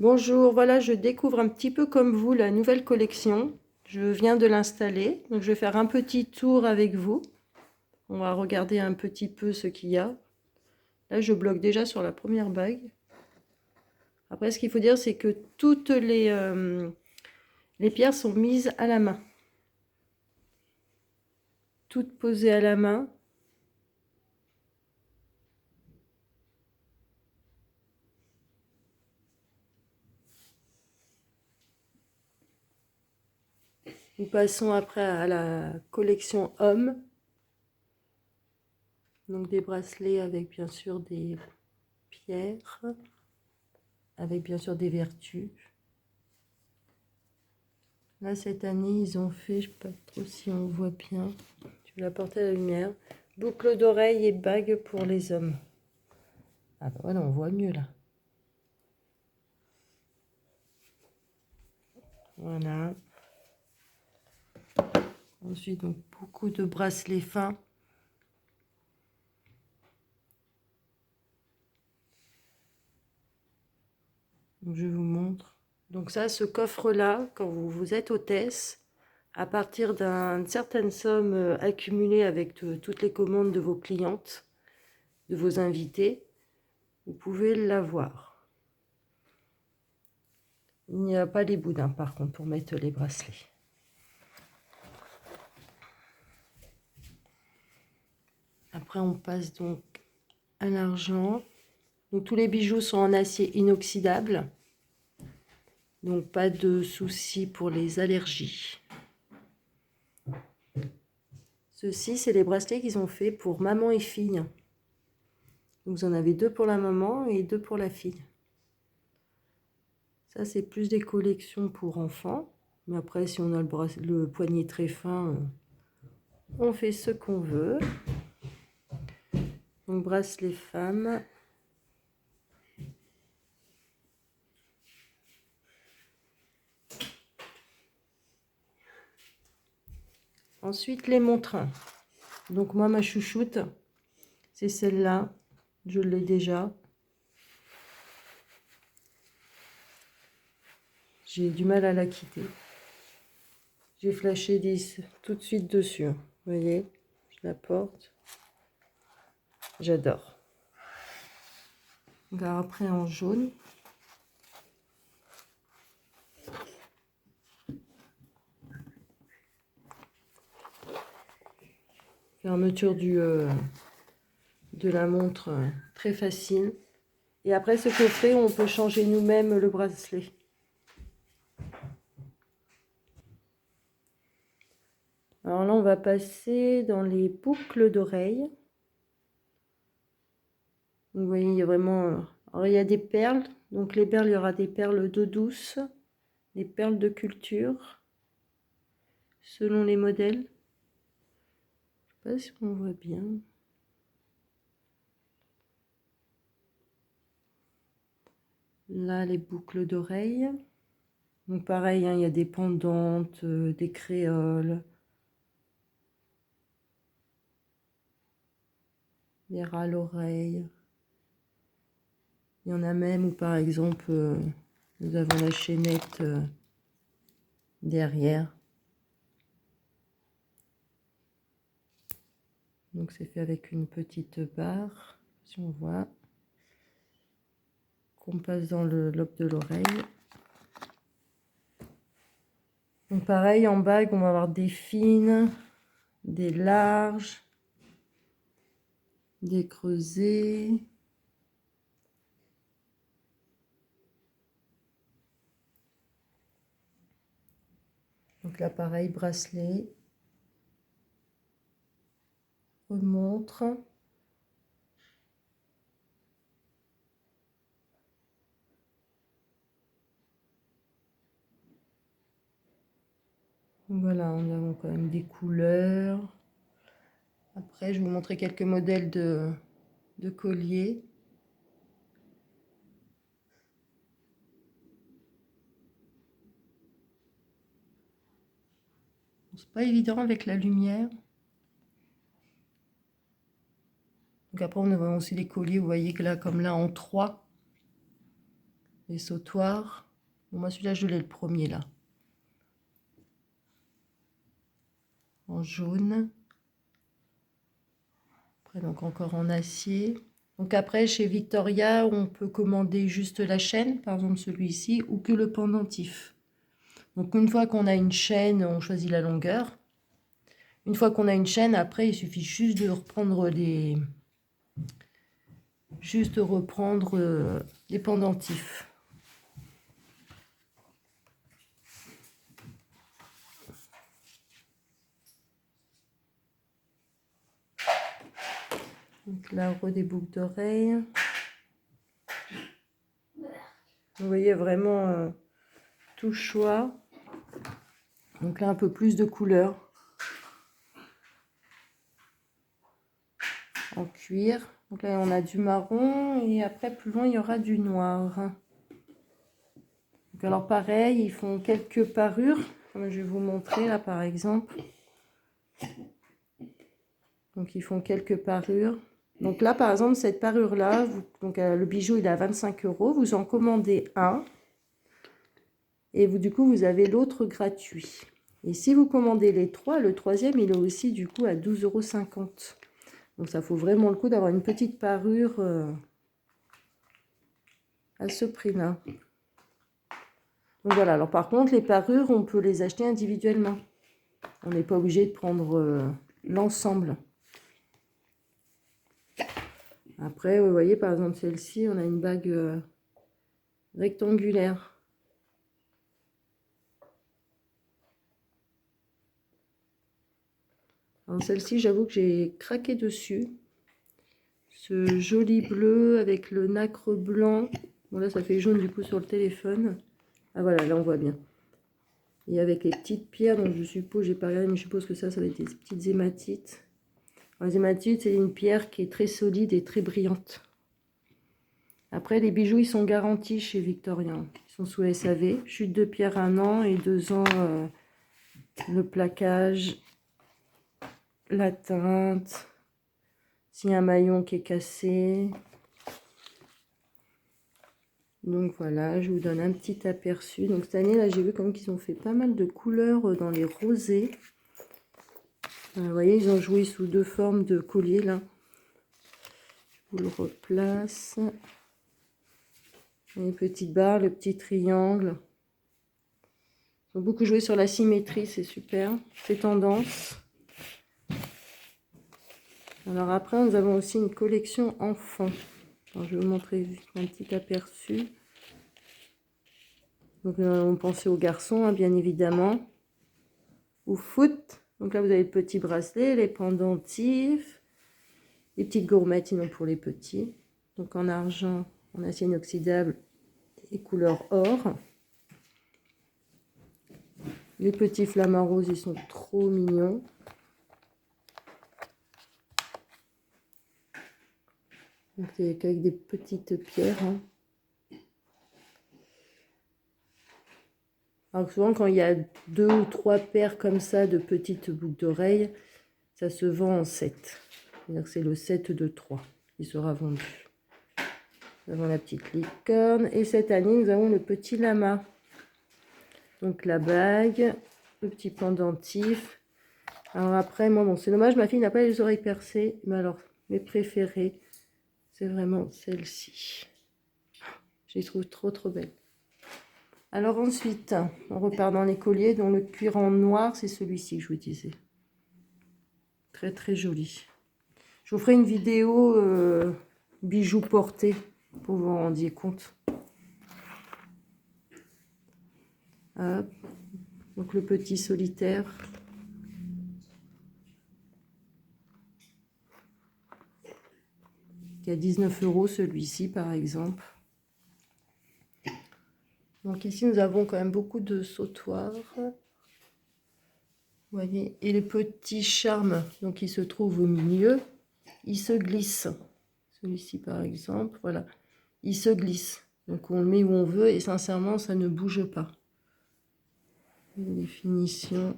Bonjour, voilà, je découvre un petit peu comme vous la nouvelle collection. Je viens de l'installer, donc je vais faire un petit tour avec vous. On va regarder un petit peu ce qu'il y a. Là, je bloque déjà sur la première bague. Après, ce qu'il faut dire, c'est que toutes les pierres sont mises à la main. Toutes posées à la main. Nous passons après à la collection homme. Donc des bracelets avec bien sûr des pierres, avec bien sûr des vertus. Là, cette année, ils ont fait, je ne sais pas trop si on voit bien, je vais la porter à la lumière, boucle d'oreille et bague pour les hommes. Ah bah voilà, on voit mieux là. Voilà. Ensuite, donc beaucoup de bracelets fins. Donc, je vous montre. Donc ça, ce coffre-là, quand vous êtes hôtesse, à partir d'une certaine somme accumulée avec toutes les commandes de vos clientes, de vos invités, vous pouvez l'avoir. Il n'y a pas les boudins, par contre, pour mettre les bracelets. Après, on passe donc à l'argent. Donc, tous les bijoux sont en acier inoxydable. Donc, pas de souci pour les allergies. Ceux-ci, c'est les bracelets qu'ils ont fait pour maman et fille. Donc, vous en avez 2 pour la maman et 2 pour la fille. Ça, c'est plus des collections pour enfants. Mais après, si on a le poignet très fin, on fait ce qu'on veut. Donc, bracelet femme. Ensuite, les montres. Donc, moi, ma chouchoute, c'est celle-là. Je l'ai déjà. J'ai du mal à la quitter. J'ai flashé 10 tout de suite dessus. Vous voyez, je la porte. J'adore. Alors après en jaune. Fermeture de la montre très facile. Et après ce coffret, on peut changer nous-mêmes le bracelet. Alors là, on va passer dans les boucles d'oreilles. Vous voyez, il y a vraiment... Alors, il y a des perles. Donc les perles, il y aura des perles d'eau douce, des perles de culture, selon les modèles. Je ne sais pas si on voit bien. Là, les boucles d'oreilles. Donc pareil, hein, il y a des pendantes, des créoles, des râles à l'oreille. Il y en a même où, par exemple, nous avons la chaînette derrière. Donc c'est fait avec une petite barre, si on voit, qu'on passe dans le lobe de l'oreille. Donc pareil, en bague, on va avoir des fines, des larges, des creusées. Donc là, pareil, bracelet, montre. Voilà, on a quand même des couleurs. Après, je vais vous montrer quelques modèles de colliers. C'est pas évident avec la lumière. Donc après, on a aussi les colliers, vous voyez que là, comme là, en 3. les sautoirs. Bon, moi celui-là je l'ai le premier là. En jaune. Après donc encore en acier. Donc après chez Victoria on peut commander juste la chaîne, par exemple celui-ci, ou que le pendentif. Donc une fois qu'on a une chaîne, on choisit la longueur. Une fois qu'on a une chaîne, après il suffit juste de reprendre les pendentifs. Donc là, des boucles d'oreilles. Vous voyez vraiment tout choix. Donc là, un peu plus de couleurs. En cuir. Donc là, on a du marron et après, plus loin, il y aura du noir. Donc alors pareil, ils font quelques parures. Comme je vais vous montrer là, par exemple. Donc ils font quelques parures. Donc là, par exemple, cette parure-là, le bijou, il est à 25 €. Vous en commandez un. Et du coup, vous avez l'autre gratuit. Et si vous commandez les trois, le troisième, il est aussi du coup à 12,50 €. Donc ça vaut vraiment le coup d'avoir une petite parure à ce prix-là. Donc voilà, alors par contre, les parures, on peut les acheter individuellement. On n'est pas obligé de prendre l'ensemble. Après, vous voyez, par exemple, celle-ci, on a une bague rectangulaire. Alors celle-ci, j'avoue que j'ai craqué dessus. Ce joli bleu avec le nacre blanc. Bon là, ça fait jaune du coup sur le téléphone. Ah voilà, là on voit bien. Et avec les petites pierres, donc je suppose, j'ai pas regardé, mais je suppose que ça va être des petites hématites. Alors, les hématites, c'est une pierre qui est très solide et très brillante. Après, les bijoux, ils sont garantis chez Victoria. Ils sont sous SAV. Chute de pierre 1 an et 2 ans le plaquage, la teinte, s'il y a un maillon qui est cassé. Donc voilà, je vous donne un petit aperçu. Donc cette année, là, j'ai vu comme qu'ils ont fait pas mal de couleurs dans les rosés. Vous voyez, ils ont joué sous deux formes de collier, là. Je vous le replace. Les petites barres, le petit triangle. Ils ont beaucoup joué sur la symétrie, c'est super. C'est tendance. Alors après, nous avons aussi une collection enfant. Alors, je vais vous montrer un petit aperçu. Donc on pensait aux garçons, hein, bien évidemment. Au foot. Donc là, vous avez le petit bracelet, les pendentifs, les petites gourmettes, sinon pour les petits. Donc en argent, en acier inoxydable et couleur or. Les petits flamants roses, ils sont trop mignons. Donc c'est avec des petites pierres. Hein. Alors souvent, quand il y a 2 ou 3 paires comme ça de petites boucles d'oreilles, ça se vend en 7. C'est-à-dire que c'est le 7 de 3 qui sera vendu. Nous avons la petite licorne. Et cette année, nous avons le petit lama. Donc la bague, le petit pendentif. Alors après, moi, bon, c'est dommage, ma fille n'a pas les oreilles percées. Mais alors, mes préférées, c'est vraiment celle-ci. Je les trouve trop, trop belles. Alors ensuite, on repart dans les colliers, dont le cuir en noir, c'est celui-ci que je vous disais. Très, très joli. Je vous ferai une vidéo bijoux portés pour vous en rendre compte. Hop. Donc le petit solitaire. Qui a 19 € celui-ci par exemple. Donc ici nous avons quand même beaucoup de sautoirs. Vous voyez, et le petit charme, donc il se trouve au milieu, il se glisse. Celui-ci par exemple, voilà, il se glisse. Donc on le met où on veut et sincèrement ça ne bouge pas. Les finitions.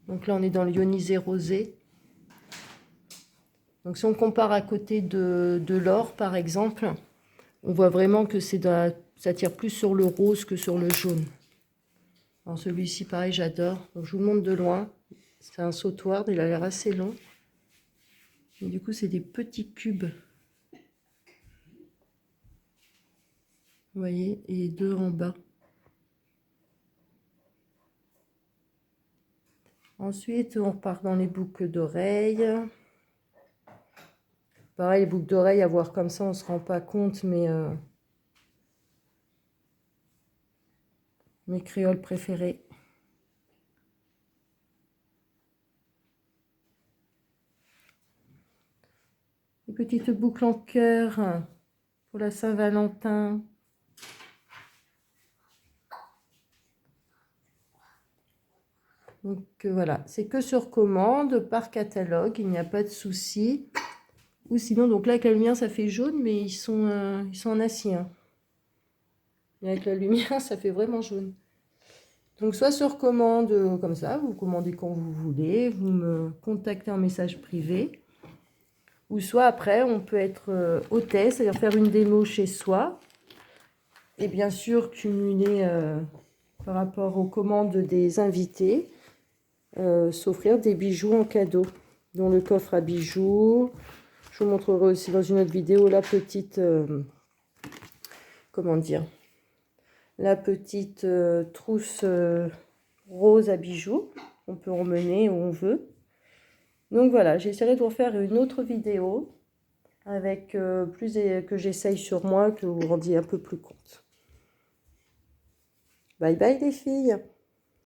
Donc là on est dans l'ionisé rosé. Donc si on compare à côté de l'or par exemple, On voit vraiment que ça tire plus sur le rose que sur le jaune. Alors celui-ci, pareil, j'adore. Donc, je vous le montre de loin. C'est un sautoir, il a l'air assez long. Et du coup, c'est des petits cubes. Vous voyez, et 2 en bas. Ensuite, on repart dans les boucles d'oreilles. Pareil, les boucles d'oreilles, à voir comme ça, on ne se rend pas compte, mais mes créoles préférées. Une petite boucle en cœur pour la Saint-Valentin. Donc voilà, c'est que sur commande, par catalogue, il n'y a pas de souci. Ou sinon, donc là avec la lumière ça fait jaune, mais ils sont en acier. Hein. Et avec la lumière ça fait vraiment jaune. Donc soit sur commande comme ça, vous commandez quand vous voulez, vous me contactez en message privé. Ou soit après, on peut être hôtesse, c'est-à-dire faire une démo chez soi. Et bien sûr, cumuler par rapport aux commandes des invités, s'offrir des bijoux en cadeau, dont le coffre à bijoux. Je vous montrerai aussi dans une autre vidéo la petite, comment dire, la petite trousse rose à bijoux. On peut emmener où on veut. Donc voilà, j'essaierai de vous refaire une autre vidéo avec plus que j'essaye sur moi, que vous vous rendiez un peu plus compte. Bye bye les filles!